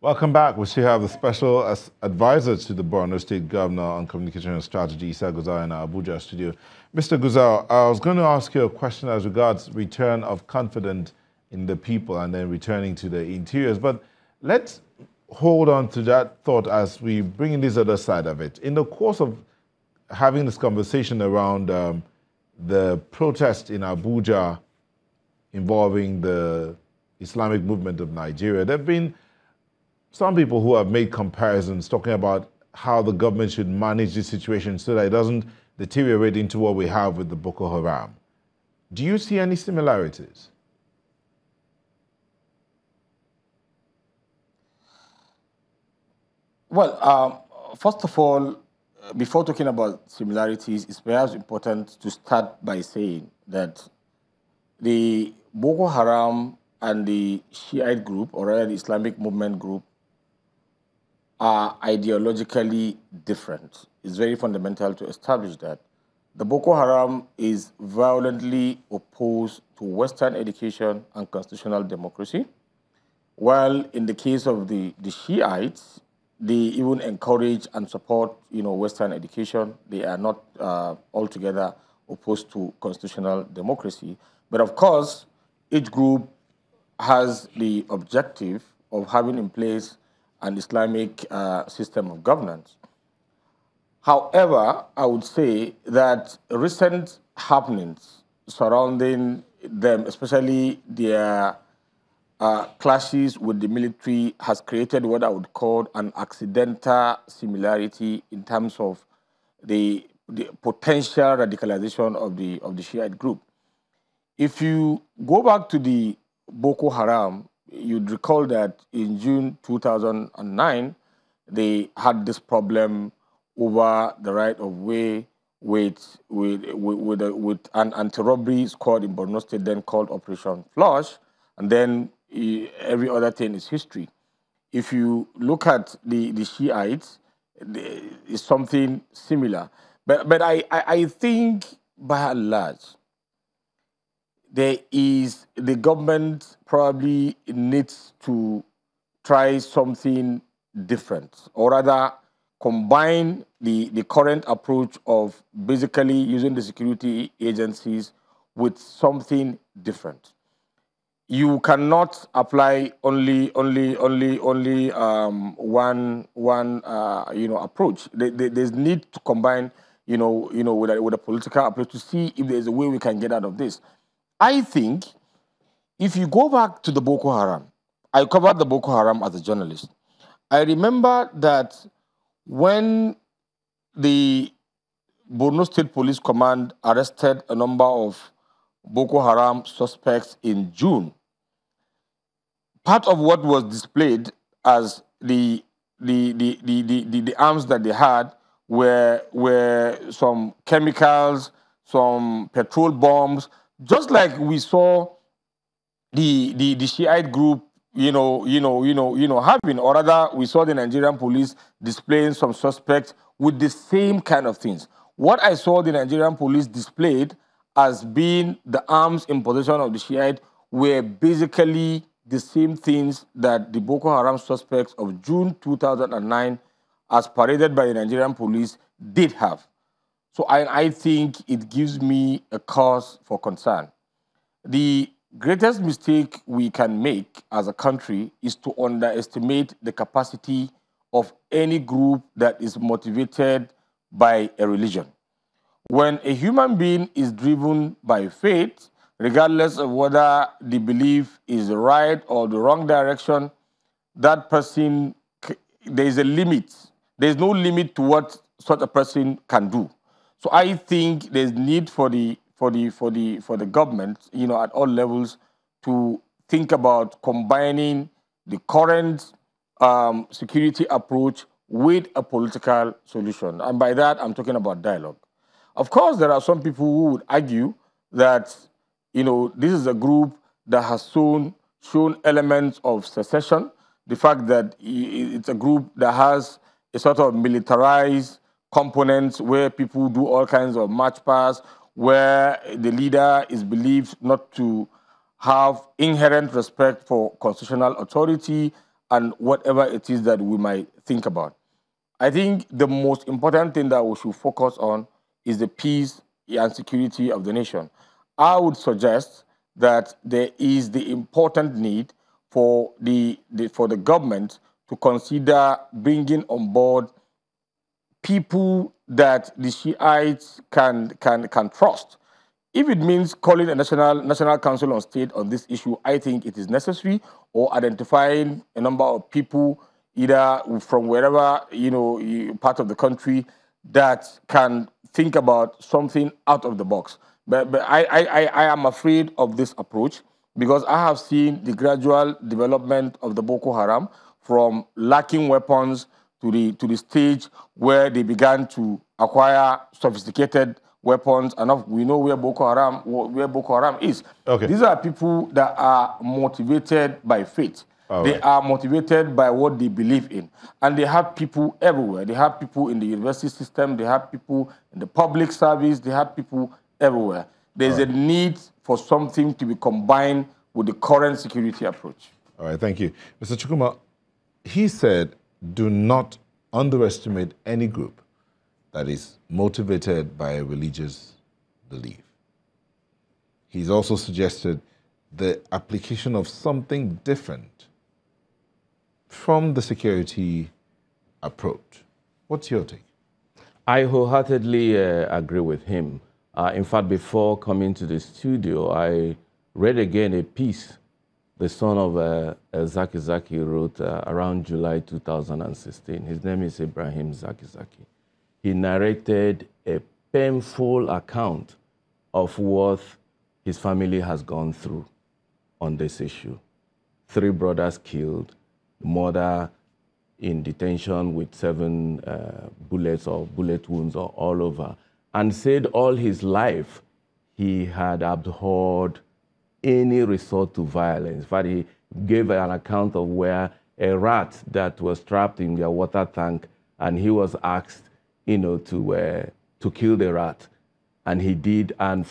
Welcome back. We still have the special advisor to the Borno State Governor on Communication and Strategy, Gusau, in our Abuja studio. Mr. Gusau, I was going to ask you a question as regards return of confidence in the people and then returning to the interiors. But let's hold on to that thought as we bring in this other side of it. In the course of having this conversation around the protest in Abuja involving the Islamic movement of Nigeria, there have been some people who have made comparisons talking about how the government should manage this situation so that it doesn't deteriorate into what we have with the Boko Haram. Do you see any similarities? Well, first of all, before talking about similarities, it's perhaps important to start by saying that the Boko Haram and the Shiite group, or rather the Islamic movement group, are ideologically different. It's very fundamental to establish that. The Boko Haram is violently opposed to Western education and constitutional democracy, while in the case of the Shiites, they even encourage and support, Western education. They are not altogether opposed to constitutional democracy. But of course, each group has the objective of having in place an Islamic system of governance. However, I would say that recent happenings surrounding them, especially their clashes with the military, has created what I would call an accidental similarity in terms of the potential radicalization of the Shiite group. If you go back to the Boko Haram, you'd recall that in June 2009, they had this problem over the right of way with an anti-robbery squad in Borno State, then called Operation Flush, and then every other thing is history. If you look at the Shiites, it's something similar. But I think by and large, the government probably needs to try something different, or rather combine the current approach of basically using the security agencies with something different. You cannot apply only one approach. There's need to combine with a political approach to see if there's a way we can get out of this. I think if you go back to the Boko Haram, I covered the Boko Haram as a journalist. I remember that when the Borno State Police Command arrested a number of Boko Haram suspects in June, part of what was displayed as the arms that they had were some chemicals, some petrol bombs, just like we saw the Shiite group, having, or rather, we saw the Nigerian police displaying some suspects with the same kind of things. What I saw the Nigerian police displayed as being the arms in possession of the Shiite were basically the same things that the Boko Haram suspects of June 2009, as paraded by the Nigerian police, did have. So I think it gives me a cause for concern. The greatest mistake we can make as a country is to underestimate the capacity of any group that is motivated by a religion. When a human being is driven by faith, regardless of whether the belief is the right or the wrong direction, that person, there is a limit. There is no limit to what such a person can do. So I think there's need for the government, at all levels, to think about combining the current security approach with a political solution. And by that, I'm talking about dialogue. Of course, there are some people who would argue that, this is a group that has shown elements of secession, the fact that it's a group that has a sort of militarized components where people do all kinds of march pasts, where the leader is believed not to have inherent respect for constitutional authority and whatever it is that we might think about. I think the most important thing that we should focus on is the peace and security of the nation. I would suggest that there is the important need for the government to consider bringing on board people that the Shiites can trust. If it means calling a national council on state on this issue, I think it is necessary, or identifying a number of people either from wherever part of the country that can think about something out of the box. But I am afraid of this approach because I have seen the gradual development of the Boko Haram from lacking weapons to the stage where they began to acquire sophisticated weapons, and we know where Boko Haram is. Okay. These are people that are motivated by faith. They are motivated by what they believe in. And they have people everywhere. They have people in the university system. They have people in the public service. They have people everywhere. There's a need for something to be combined with the current security approach. All right, thank you. Mr. Chukwuma, he said, do not underestimate any group that is motivated by a religious belief. He's also suggested the application of something different from the security approach. What's your take? I wholeheartedly agree with him. In fact, before coming to the studio, I read again a piece the son of Zaki Zaki wrote around July 2016. His name is Ibrahim Zaki Zaki. He narrated a painful account of what his family has gone through on this issue. 3 brothers killed, mother in detention with 7 bullets or bullet wounds all over, and said all his life he had abhorred any resort to violence. In fact, he gave an account of where a rat that was trapped in their water tank, and he was asked, to kill the rat, and he did, and